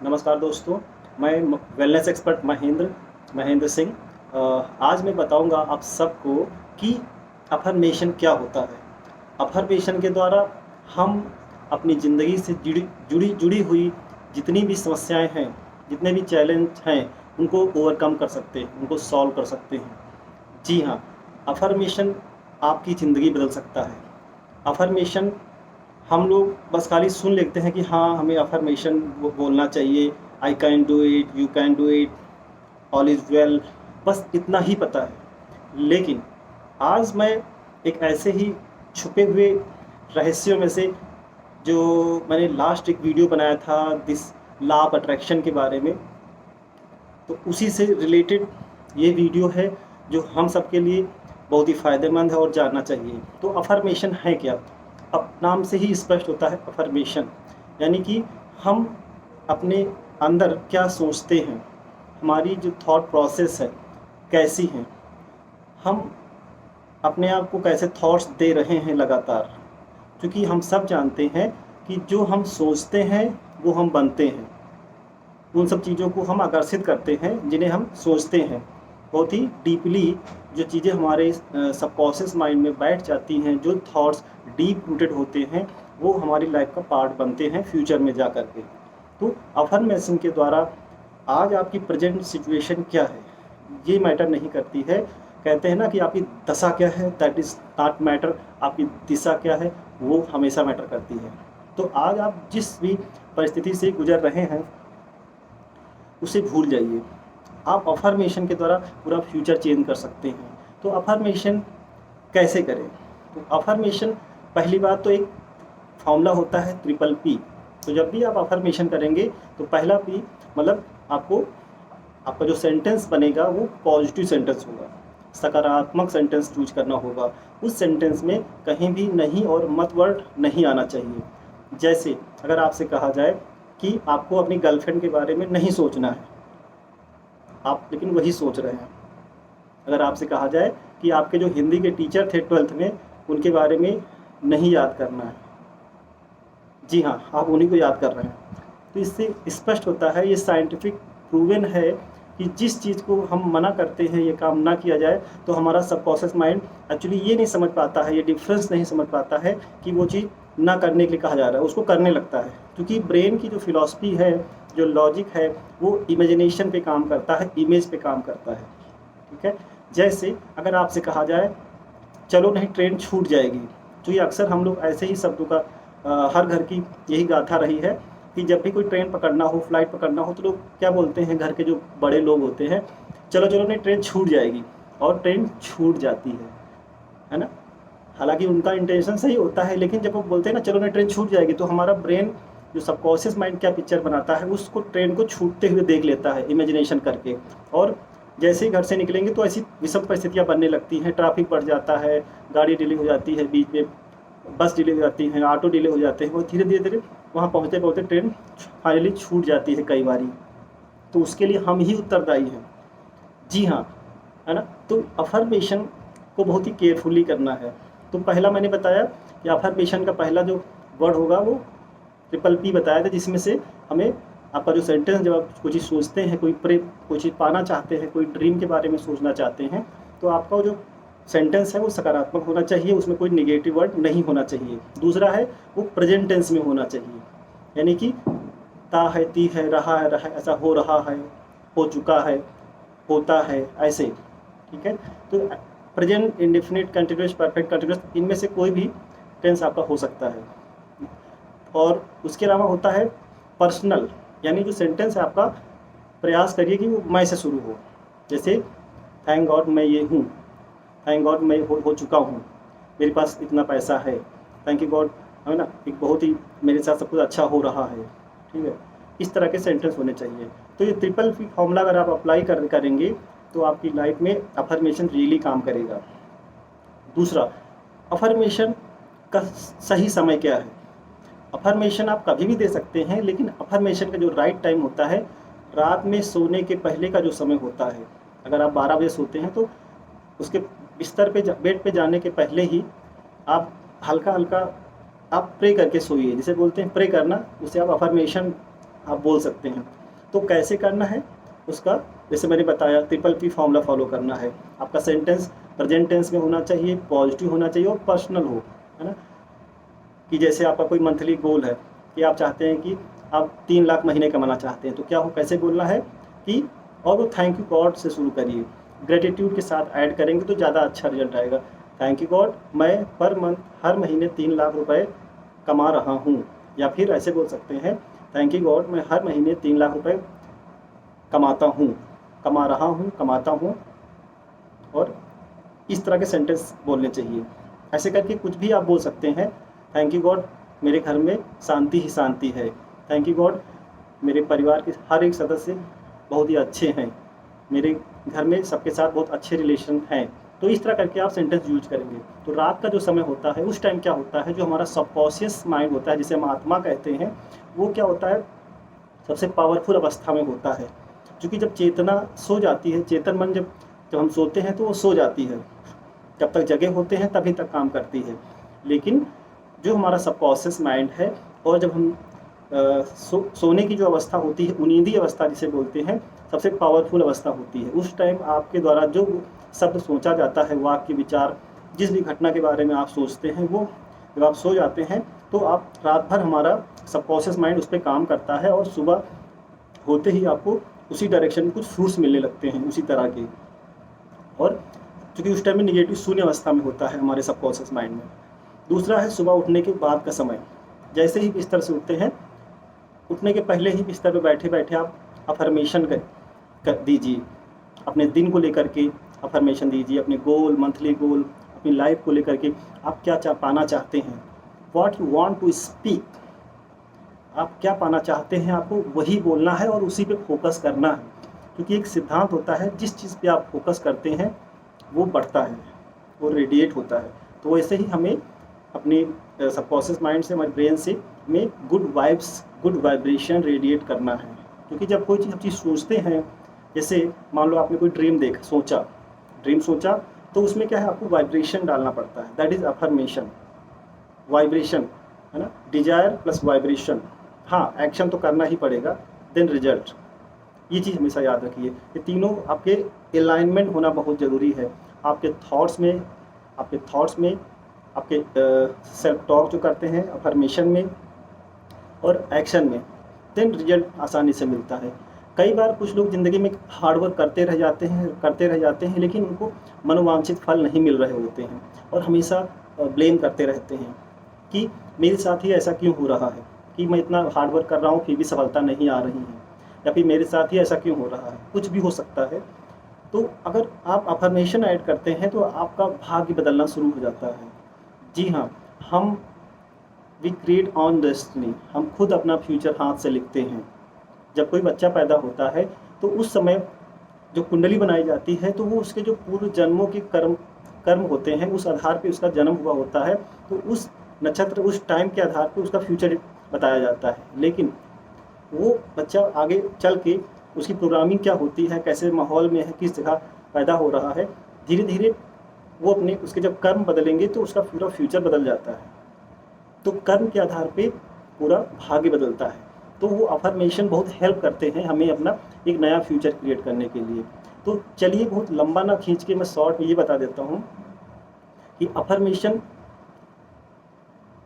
नमस्कार दोस्तों, मैं वेलनेस एक्सपर्ट महेंद्र सिंह। आज मैं बताऊंगा आप सबको कि अफर्मेशन क्या होता है। अफर्मेशन के द्वारा हम अपनी ज़िंदगी से जुड़ी हुई जितनी भी समस्याएं हैं, जितने भी चैलेंज हैं, उनको ओवरकम कर सकते हैं, उनको सॉल्व कर सकते हैं। जी हाँ, अफर्मेशन आपकी ज़िंदगी बदल सकता है। अफर्मेशन हम लोग बस खाली सुन लेते हैं कि हाँ, हमें अफर्मेशन बोलना चाहिए, I can do it, you can do it, all is well, बस इतना ही पता है। लेकिन आज मैं एक ऐसे ही छुपे हुए रहस्यों में से, जो मैंने लास्ट एक वीडियो बनाया था दिस लॉ ऑफ अट्रैक्शन के बारे में, तो उसी से रिलेटेड ये वीडियो है जो हम सब के लिए बहुत ही फ़ायदेमंद है और जानना चाहिए। तो अफर्मेशन है क्या? अब नाम से ही स्पष्ट होता है अफर्मेशन, यानी कि हम अपने अंदर क्या सोचते हैं, हमारी जो थॉट प्रोसेस है कैसी है, हम अपने आप को कैसे थॉट्स दे रहे हैं लगातार। क्योंकि हम सब जानते हैं कि जो हम सोचते हैं वो हम बनते हैं, उन सब चीज़ों को हम आकर्षित करते हैं जिन्हें हम सोचते हैं। बहुत ही डीपली जो चीज़ें हमारे सबकॉन्शियस माइंड में बैठ जाती हैं, जो थॉट्स डीप रूटेड होते हैं, वो हमारी लाइफ का पार्ट बनते हैं फ्यूचर में जा कर के। तो अफर्मेशन के द्वारा आज आपकी प्रेजेंट सिचुएशन क्या है ये मैटर नहीं करती है। कहते हैं ना कि आपकी दशा क्या है, दैट इज़ नॉट मैटर, आपकी दिशा क्या है वो हमेशा मैटर करती है। तो आज आप जिस भी परिस्थिति से गुजर रहे हैं उसे भूल जाइए। आप अफर्मेशन के द्वारा पूरा फ्यूचर चेंज कर सकते हैं। तो अफर्मेशन कैसे करें? तो अफर्मेशन, पहली बात तो एक फॉर्मूला होता है ट्रिपल पी। तो जब भी आप अफर्मेशन करेंगे तो पहला पी मतलब आपका जो सेंटेंस बनेगा वो पॉजिटिव सेंटेंस होगा, सकारात्मक सेंटेंस चूज करना होगा। उस सेंटेंस में कहीं भी नहीं और मत वर्ड नहीं आना चाहिए। जैसे अगर आपसे कहा जाए कि आपको अपनी गर्लफ्रेंड के बारे में नहीं सोचना है, आप लेकिन वही सोच रहे हैं। अगर आपसे कहा जाए कि आपके जो हिंदी के टीचर थे 12th में, उनके बारे में नहीं याद करना है, जी हाँ, आप उन्हीं को याद कर रहे हैं। तो इससे स्पष्ट होता है, ये साइंटिफिक प्रूवन है कि जिस चीज़ को हम मना करते हैं, ये काम ना किया जाए, तो हमारा सबकॉन्शियस माइंड एक्चुअली ये नहीं समझ पाता है, ये डिफरेंस नहीं समझ पाता है कि वो चीज़ ना करने के लिए कहा जा रहा है, उसको करने लगता है। क्योंकि ब्रेन की जो फिलॉसफी है, जो लॉजिक है, वो इमेजिनेशन पे काम करता है, इमेज पे काम करता है। ठीक है, जैसे अगर आपसे कहा जाए चलो नहीं ट्रेन छूट जाएगी, तो ये अक्सर हम लोग ऐसे ही शब्दों का हर घर की यही गाथा रही है कि जब भी कोई ट्रेन पकड़ना हो, फ्लाइट पकड़ना हो, तो लोग क्या बोलते हैं, घर के जो बड़े लोग होते हैं, चलो चलो नहीं ट्रेन छूट जाएगी, और ट्रेन छूट जाती है ना। हालांकि उनका इंटेंशन सही होता है, लेकिन जब वो बोलते हैं ना चलो नहीं ट्रेन छूट जाएगी, तो हमारा ब्रेन जो सबकॉन्शियस माइंड क्या पिक्चर बनाता है, उसको ट्रेन को छूटते हुए देख लेता है इमेजिनेशन करके। और जैसे ही घर से निकलेंगे तो ऐसी विषम परिस्थितियाँ बनने लगती हैं, ट्रैफिक बढ़ जाता है, गाड़ी डिले हो जाती है, बीच में बस डिले हो जाती हैं, ऑटो डिले हो जाते हैं, और धीरे धीरे वहाँ पहुँचते पहुँचते ट्रेन फाइनली छूट जाती है कई बारी। तो उसके लिए हम ही उत्तरदायी हैं। जी हाँ, है ना। तो अफर्मेशन को बहुत ही केयरफुली करना है। तो पहला मैंने बताया कि अफर्मेशन का पहला जो वर्ड होगा वो ट्रिपल पी बताया था, जिसमें से हमें आपका जो सेंटेंस, जब आप कोई चीज़ सोचते हैं, कोई चीज़ पाना चाहते हैं, कोई ड्रीम के बारे में सोचना चाहते हैं, तो आपका जो सेंटेंस है वो सकारात्मक होना चाहिए, उसमें कोई नेगेटिव वर्ड नहीं होना चाहिए। दूसरा है वो प्रेजेंट टेंस में होना चाहिए, यानी कि ता है, ती है, रहा है, ऐसा हो रहा है, हो चुका है, होता है, ऐसे। ठीक है, तो present, indefinite, continuous, perfect continuous, इनमें से कोई भी टेंस आपका हो सकता है। और उसके अलावा होता है पर्सनल, यानी जो सेंटेंस है आपका, प्रयास करिए कि वो मैं से शुरू हो। जैसे थैंक गॉड मैं ये हूँ, थैंक गॉड मैं हो चुका हूँ, मेरे पास इतना पैसा है, थैंक यू गॉड, है ना, एक बहुत ही मेरे साथ सब कुछ अच्छा हो रहा है। ठीक है, इस तरह के सेंटेंस होने चाहिए। तो ये ट्रिपल पी फॉर्मूला अगर आप अप्लाई करेंगे तो आपकी लाइफ में अफर्मेशन रियली काम करेगा। दूसरा, अफर्मेशन का सही समय क्या है? अफर्मेशन आप कभी भी दे सकते हैं, लेकिन अफर्मेशन का जो राइट टाइम होता है, रात में सोने के पहले का जो समय होता है। अगर आप 12 बजे सोते हैं तो उसके बिस्तर पे बेड पे जाने के पहले ही आप हल्का हल्का आप प्रे करके सोइए। जिसे बोलते हैं प्रे करना, उसे आप अफर्मेशन आप बोल सकते हैं। तो कैसे करना है उसका, जैसे मैंने बताया, ट्रिपल पी फॉर्मूला फॉलो करना है। आपका सेंटेंस प्रेजेंट टेंस में होना चाहिए, पॉजिटिव होना चाहिए और पर्सनल हो, है ना। कि जैसे आपका कोई मंथली गोल है कि आप चाहते हैं कि आप 3 लाख महीने कमाना चाहते हैं, तो क्या हो, कैसे बोलना है कि, और वो थैंक यू गॉड से शुरू करिए, ग्रेटिट्यूड के साथ ऐड करेंगे तो ज़्यादा अच्छा रिजल्ट आएगा। थैंक यू गॉड, मैं पर मंथ हर महीने 3 लाख रुपए कमा रहा हूँ। या फिर ऐसे बोल सकते हैं, थैंक यू गॉड, मैं हर महीने 3 लाख रुपए कमाता हूँ, कमा रहा हूँ, कमाता हूँ। और इस तरह के सेंटेंस बोलने चाहिए। ऐसे करके कुछ भी आप बोल सकते हैं। थैंक यू गॉड, मेरे घर में शांति ही शांति है। थैंक यू गॉड, मेरे परिवार के हर एक सदस्य बहुत ही अच्छे हैं, मेरे घर में सबके साथ बहुत अच्छे रिलेशन हैं। तो इस तरह करके आप सेंटेंस यूज करेंगे। तो रात का जो समय होता है उस टाइम क्या होता है, जो हमारा सबकॉन्शियस माइंड होता है, जिसे हम आत्मा कहते हैं, वो क्या होता है, सबसे पावरफुल अवस्था में होता है। क्योंकि जब चेतना सो जाती है, चेतन मन जब जब हम सोते हैं तो वो सो जाती है, जब तक जगे होते हैं तभी तक काम करती है। लेकिन जो हमारा सबकॉन्शियस माइंड है, और जब हम सोने की जो अवस्था होती है, उनींदी अवस्था जिसे बोलते हैं, सबसे पावरफुल अवस्था होती है। उस टाइम आपके द्वारा जो शब्द सोचा जाता है, वाक्य, विचार, जिस भी घटना के बारे में आप सोचते हैं, वो जब आप सो जाते हैं तो आप रात भर हमारा सबकॉन्शियस माइंड उस पर काम करता है, और सुबह होते ही आपको उसी डायरेक्शन में कुछ फ्रूट्स मिलने लगते हैं उसी तरह के। और क्योंकि उस टाइम में निगेटिव शून्य अवस्था में होता है हमारे सबकॉन्शियस माइंड में। दूसरा है सुबह उठने के बाद का समय। जैसे ही बिस्तर से उठते हैं, उठने के पहले ही बिस्तर पर बैठे बैठे आप अफर्मेशन कर दीजिए, अपने दिन को लेकर के अफर्मेशन दीजिए, अपने गोल, मंथली गोल, अपनी लाइफ को लेकर के आप क्या पाना चाहते हैं, what you want to speak, आप क्या पाना चाहते हैं, आपको वही बोलना है और उसी पे फोकस करना है। क्योंकि एक सिद्धांत होता है, जिस चीज़ पे आप फोकस करते हैं वो बढ़ता है, वो रेडिएट होता है। तो वैसे ही हमें अपने सबकॉन्शियस माइंड से, हमारे ब्रेन से हमें good vibes, good vibration radiate करना है। क्योंकि जब कोई चीज़ सोचते हैं, जैसे मान लो आपने कोई ड्रीम सोचा, तो उसमें क्या है, आपको वाइब्रेशन डालना पड़ता है। दैट इज़ अफर्मेशन, वाइब्रेशन, है ना, डिजायर प्लस वाइब्रेशन। हाँ, एक्शन तो करना ही पड़ेगा, देन रिजल्ट। ये चीज़ हमेशा याद रखिए, ये तीनों आपके अलाइनमेंट होना बहुत ज़रूरी है। आपके थॉट्स में, आपके सेल्फ टॉक जो करते हैं, अफर्मेशन में और एक्शन में, देन रिजल्ट आसानी से मिलता है। कई बार कुछ लोग ज़िंदगी में हार्डवर्क करते रह जाते हैं, लेकिन उनको मनोवांछित फल नहीं मिल रहे होते हैं, और हमेशा ब्लेम करते रहते हैं कि मेरे साथ ही ऐसा क्यों हो रहा है, कि मैं इतना हार्डवर्क कर रहा हूँ फिर भी सफलता नहीं आ रही है, या फिर मेरे साथ ही ऐसा क्यों हो रहा है। कुछ भी हो सकता है। तो अगर आप अफर्मेशन ऐड करते हैं तो आपका भाग्य बदलना शुरू हो जाता है। जी हाँ, हम वी क्रिएट ऑन डेस्टिनी, हम खुद अपना फ्यूचर हाथ से लिखते हैं। जब कोई बच्चा पैदा होता है तो उस समय जो कुंडली बनाई जाती है, तो वो उसके जो पूर्व जन्मों के कर्म होते हैं, उस आधार पे उसका जन्म हुआ होता है। तो उस नक्षत्र, उस टाइम के आधार पे उसका फ्यूचर बताया जाता है। लेकिन वो बच्चा आगे चल के उसकी प्रोग्रामिंग क्या होती है, कैसे माहौल में है, किस जगह पैदा हो रहा है, धीरे धीरे वो उसके जब कर्म बदलेंगे तो उसका पूरा फ्यूचर बदल जाता है। तो कर्म के आधार पे पूरा भाग्य बदलता है। तो वो अफर्मेशन बहुत हेल्प करते हैं हमें अपना एक नया फ्यूचर क्रिएट करने के लिए। तो चलिए, बहुत लंबा ना खींच के मैं शॉर्ट में ये बता देता हूँ कि अफर्मेशन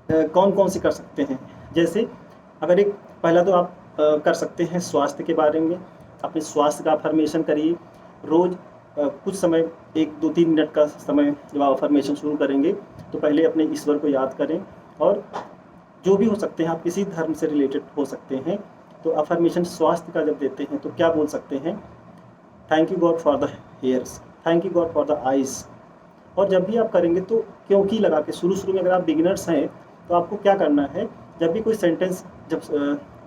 कौन कौन से कर सकते हैं। जैसे अगर एक पहला तो आप कर सकते हैं स्वास्थ्य के बारे में, अपने स्वास्थ्य का अफर्मेशन करिए। रोज़ कुछ समय, 1-2-3 मिनट का समय जब आप अफर्मेशन शुरू करेंगे तो पहले अपने ईश्वर को याद करें, और जो भी हो सकते हैं, आप किसी धर्म से रिलेटेड हो सकते हैं। तो अफर्मेशन स्वास्थ्य का जब देते हैं तो क्या बोल सकते हैं, thank you God for the hairs, thank you God for the eyes. और जब भी आप करेंगे तो क्योंकि लगा के, शुरू में अगर आप बिगिनर्स हैं तो आपको क्या करना है, जब भी कोई सेंटेंस जब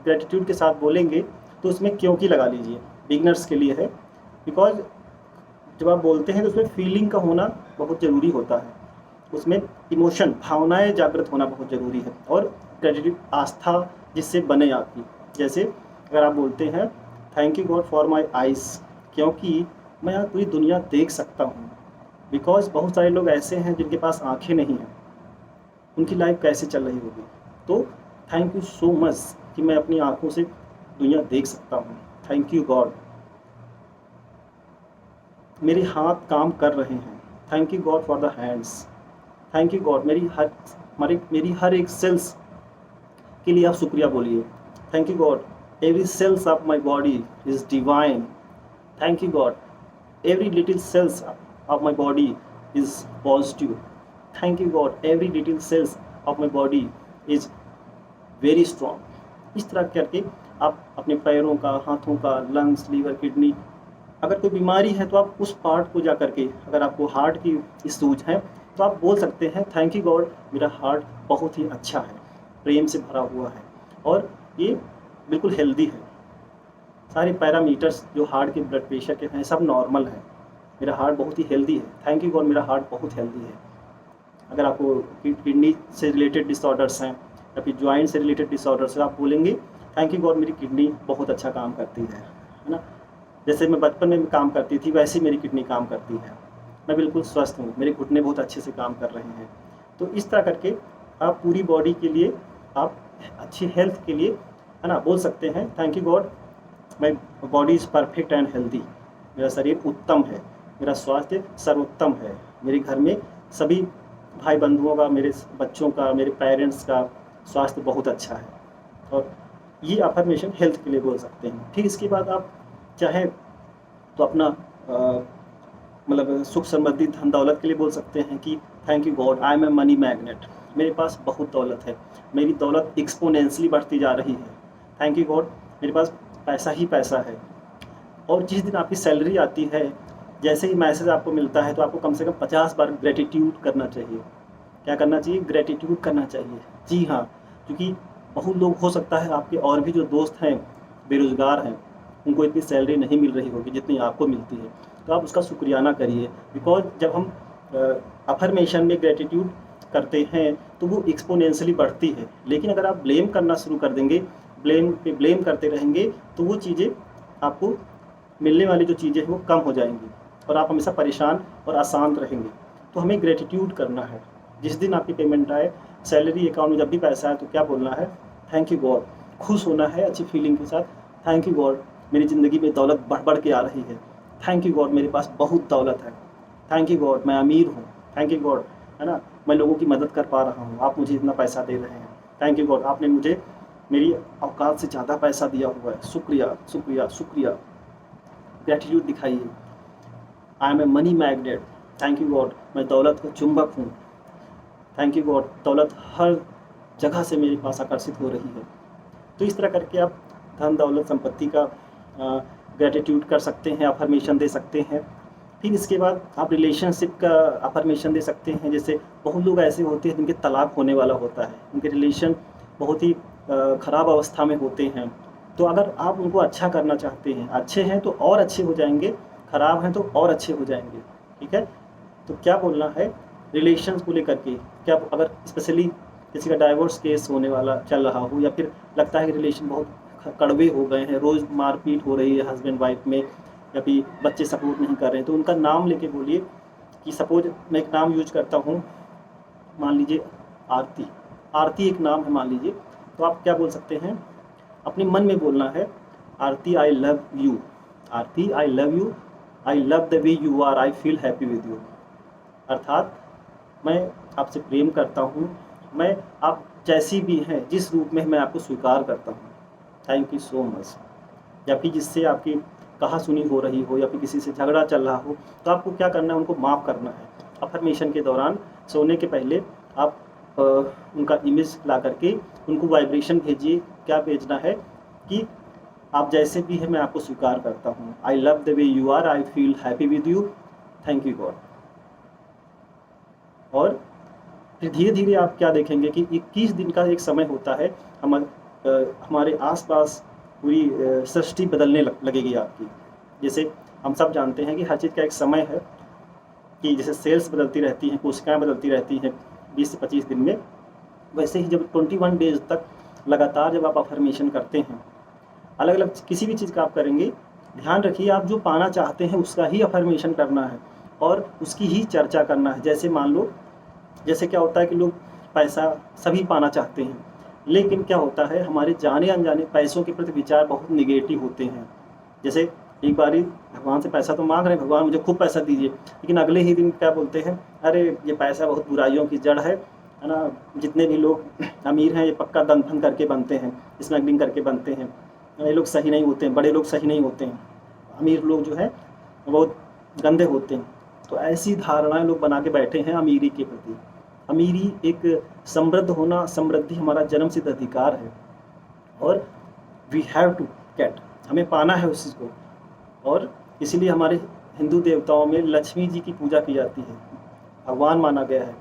ग्रेटिट्यूड के साथ बोलेंगे तो उसमें क्योंकि लगा लीजिए। बिगिनर्स के लिए है, बिकॉज जब आप बोलते हैं तो उसमें फीलिंग का होना बहुत ज़रूरी होता है, उसमें इमोशन, भावनाएं जागृत होना बहुत ज़रूरी है, और ग्रेटिट्यूड आस्था जिससे बने आपकी। जैसे अगर आप बोलते हैं thank you God for my eyes, क्योंकि मैं यहाँ पूरी दुनिया देख सकता हूँ। बिकॉज बहुत सारे लोग ऐसे हैं जिनके पास आँखें नहीं हैं, उनकी लाइफ कैसे चल रही होगी। तो थैंक यू सो मच कि मैं अपनी आँखों से दुनिया देख सकता हूँ। Thank you God. मेरे हाथ काम कर रहे हैं। Thank you God for the hands. Thank you God. मेरी हर एक सेल्स के लिए आप शुक्रिया बोलिए। Thank you God. Every cells of my body is divine. Thank you God. Every little cells of my body is positive. Thank you God. Every little cells of my body is very strong. इस तरह करके आप अपने पैरों का, हाथों का, lungs, liver, kidney, अगर कोई बीमारी है तो आप उस पार्ट को जा करके, अगर आपको हार्ट की इश्यूज हैं तो आप बोल सकते हैं थैंक यू गॉड, मेरा हार्ट बहुत ही अच्छा है, प्रेम से भरा हुआ है और ये बिल्कुल हेल्दी है। सारे पैरामीटर्स जो हार्ट के, ब्लड प्रेशर के हैं, सब नॉर्मल है। मेरा हार्ट बहुत ही हेल्दी है। थैंक यू गॉड, मेरा हार्ट बहुत हेल्दी है। अगर आपको किडनी से रिलेटेड डिसऑर्डर्स हैं या फिर ज्वाइंट से रिलेटेड डिसऑर्डर्स है, आप बोलेंगे थैंक यू गॉड, मेरी किडनी बहुत अच्छा काम करती है ना। जैसे मैं बचपन में काम करती थी वैसे ही मेरी किडनी काम करती है। मैं बिल्कुल स्वस्थ हूँ, मेरे घुटने बहुत अच्छे से काम कर रहे हैं। तो इस तरह करके आप पूरी बॉडी के लिए, आप अच्छी हेल्थ के लिए, है ना, बोल सकते हैं thank you God, my body is perfect and healthy. मेरा शरीर उत्तम है, मेरा स्वास्थ्य सर्वोत्तम है। मेरे घर में सभी भाई बंधुओं का, मेरे बच्चों का, मेरे पेरेंट्स का स्वास्थ्य बहुत अच्छा है। और ये अफर्मेशन हेल्थ के लिए बोल सकते हैं। फिर इसके बाद आप चाहे तो अपना मतलब सुख समृद्धि, धन दौलत के लिए बोल सकते हैं कि thank you God, I am a money magnet. मेरे पास बहुत दौलत है, मेरी दौलत एक्सपोनेंशियली बढ़ती जा रही है। थैंक यू गॉड, मेरे पास पैसा ही पैसा है। और जिस दिन आपकी सैलरी आती है, जैसे ही मैसेज आपको मिलता है, तो आपको कम से कम 50 बार ग्रेटिट्यूड करना चाहिए। क्या करना चाहिए? ग्रेटिट्यूड करना चाहिए। जी हाँ, क्योंकि बहुत लोग, हो सकता है आपके और भी जो दोस्त हैं, बेरोज़गार हैं, उनको इतनी सैलरी नहीं मिल रही होगी जितनी आपको मिलती है। तो आप उसका शुक्रियाना करिए। बिकॉज जब हम अफर्मेशन में ग्रेटिट्यूड करते हैं तो वो एक्सपोनेंशियली बढ़ती है। लेकिन अगर आप ब्लेम करना शुरू कर देंगे, ब्लेम पे ब्लेम करते रहेंगे, तो वो चीज़ें, आपको मिलने वाली जो चीज़ें हैं वो कम हो जाएंगी और आप हमेशा परेशान और अशांत रहेंगे। तो हमें ग्रेटिट्यूड करना है। जिस दिन आपकी पेमेंट आए, सैलरी अकाउंट में जब भी पैसा आए, तो क्या बोलना है? Thank you God. खुश होना है अच्छी फीलिंग के साथ। थैंक यू गॉड, मेरी ज़िंदगी में दौलत बढ़ बढ़ के आ रही है। थैंक यू गॉड, मेरे पास बहुत दौलत है। थैंक यू गॉड, मैं अमीर हूँ। थैंक यू गॉड, है ना, मैं लोगों की मदद कर पा रहा हूँ, आप मुझे इतना पैसा दे रहे हैं। थैंक यू गॉड, आपने मुझे मेरी औकात से ज़्यादा पैसा दिया हुआ है। शुक्रिया शुक्रिया शुक्रिया। ग्रेटिट्यूड दिखाइए। I am a money magnet. Thank you God, मैं दौलत का चुंबक हूँ। थैंक यू गॉड, दौलत हर जगह से मेरे पास आकर्षित हो रही है। तो इस तरह करके आप धन दौलत संपत्ति का ग्रेटिट्यूड कर सकते हैं, अफर्मेशन दे सकते हैं। फिर इसके बाद आप रिलेशनशिप का अफर्मेशन दे सकते हैं। जैसे बहुत लोग ऐसे होते हैं जिनके तलाक होने वाला होता है, उनके रिलेशन बहुत ही ख़राब अवस्था में होते हैं। तो अगर आप उनको अच्छा करना चाहते हैं, अच्छे हैं तो और अच्छे हो जाएंगे, ख़राब हैं तो और अच्छे हो जाएंगे। ठीक है, तो क्या बोलना है रिलेशंस को लेकर के? क्या अगर स्पेशली किसी का डाइवोर्स केस होने वाला चल रहा हो, या फिर लगता है कि रिलेशन बहुत कड़वे हो गए हैं, रोज़ मारपीट हो रही है हस्बैंड वाइफ में, या फिर बच्चे सपोर्ट नहीं कर रहे हैं, तो उनका नाम लेके बोलिए कि सपोज मैं एक नाम यूज करता हूँ, मान लीजिए आरती। आरती एक नाम है मान लीजिए, तो आप क्या बोल सकते हैं? अपने मन में बोलना है, Aarti I love you. Aarti I love you, I love the way you are, I feel happy with you. अर्थात मैं आपसे प्रेम करता हूँ, मैं आप जैसी भी हैं, जिस रूप में मैं आपको स्वीकार करता हूँ। Thank you so much. या फिर जिससे आपकी कहा सुनी हो रही हो, या फिर किसी से झगड़ा चल रहा हो, तो आपको क्या करना है? उनको माफ़ करना है। अफर्मेशन के दौरान सोने के पहले आप उनका इमेज ला करके उनको वाइब्रेशन भेजिए। क्या भेजना है? कि आप जैसे भी हैं मैं आपको स्वीकार करता हूँ। I love the way you are, I feel happy with you, thank you God. और फिर धीरे धीरे आप क्या देखेंगे कि 21 दिन का एक समय होता है, हमारे आसपास पूरी सृष्टि बदलने लगेगी आपकी। जैसे हम सब जानते हैं कि हर चीज़ का एक समय है, कि जैसे सेल्स बदलती रहती हैं, कोशिकाएँ बदलती रहती हैं 20 से 25 दिन में, वैसे ही जब 21 डेज तक लगातार जब आप अफर्मेशन करते हैं, अलग अलग किसी भी चीज़ का आप करेंगे, ध्यान रखिए आप जो पाना चाहते हैं उसका ही अफर्मेशन करना है और उसकी ही चर्चा करना है। जैसे मान लो, जैसे क्या होता है कि लोग पैसा सभी पाना चाहते हैं, लेकिन क्या होता है, हमारे जाने अनजाने पैसों के प्रति विचार बहुत निगेटिव होते हैं। जैसे एक बारी भगवान से पैसा तो मांग रहे हैं, भगवान मुझे खूब पैसा दीजिए, लेकिन अगले ही दिन क्या बोलते हैं, अरे ये पैसा बहुत बुराइयों की जड़ है ना, जितने भी लोग अमीर हैं ये पक्का दन धन करके बनते हैं, स्मगलिंग करके बनते हैं, ये लोग सही नहीं होते हैं, बड़े लोग सही नहीं होते हैं, अमीर लोग जो है बहुत गंदे होते हैं। तो ऐसी धारणाएं लोग बना के बैठे हैं अमीरी के प्रति। अमीरी एक समृद्ध होना, समृद्धि हमारा जन्मसिद्ध अधिकार है और वी हैव टू गेट, हमें पाना है उस चीज़ को। और इसीलिए हमारे हिंदू देवताओं में लक्ष्मी जी की पूजा की जाती है, भगवान माना गया है।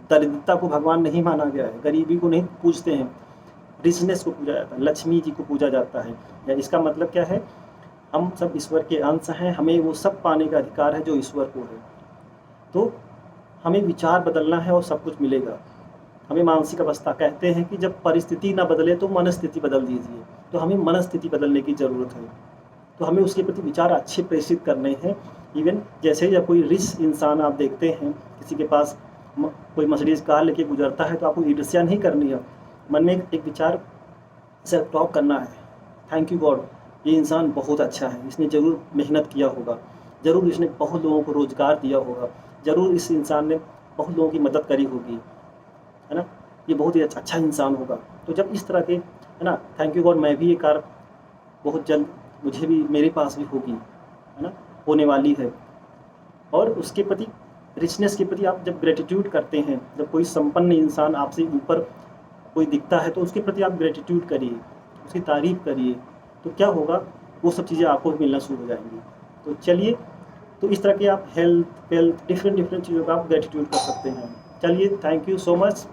दरिद्रता को भगवान नहीं माना गया है, गरीबी को नहीं पूजते हैं, रिचनेस को पूजा जाता है, लक्ष्मी जी को पूजा जाता है। या इसका मतलब क्या है, हम सब ईश्वर के अंश हैं, हमें वो सब पाने का अधिकार है जो ईश्वर को है। तो हमें विचार बदलना है और सब कुछ मिलेगा। हमें मानसिक अवस्था, कहते हैं कि जब परिस्थिति ना बदले तो मनस्थिति बदल दीजिए, तो हमें मनस्थिति बदलने की ज़रूरत है। तो हमें उसके प्रति विचार अच्छे प्रेषित करने हैं। इवन जैसे जब कोई रिच इंसान आप देखते हैं, किसी के पास कोई मर्सिडीज़ कार लेके गुजरता है, तो आपको ईर्ष्या नहीं करनी है, मन में एक विचार सेल्फ टॉक करना है, थैंक यू गॉड, ये इंसान बहुत अच्छा है, इसने ज़रूर मेहनत किया होगा, ज़रूर इसने बहुत लोगों को रोज़गार दिया होगा, ज़रूर इस इंसान ने बहुत लोगों की मदद करी होगी, है ना, ये बहुत ही अच्छा इंसान होगा। तो जब इस तरह के, है ना, थैंक यू गॉड, मैं भी ये कार बहुत जल्द मुझे भी, मेरे पास भी होगी, है ना, होने वाली है। और उसके प्रति, रिचनेस के प्रति आप जब ग्रेटिट्यूड करते हैं, जब कोई संपन्न इंसान आपसे ऊपर कोई दिखता है तो उसके प्रति आप ग्रेटिट्यूड करिए, उसकी तारीफ़ करिए, तो क्या होगा, वो सब चीज़ें आपको मिलना शुरू हो जाएंगी। तो चलिए, तो इस तरह के आप हेल्थ वेल्थ डिफरेंट चीज़ों का आप ग्रेटिट्यूड कर सकते हैं। चलिए, थैंक यू सो मच।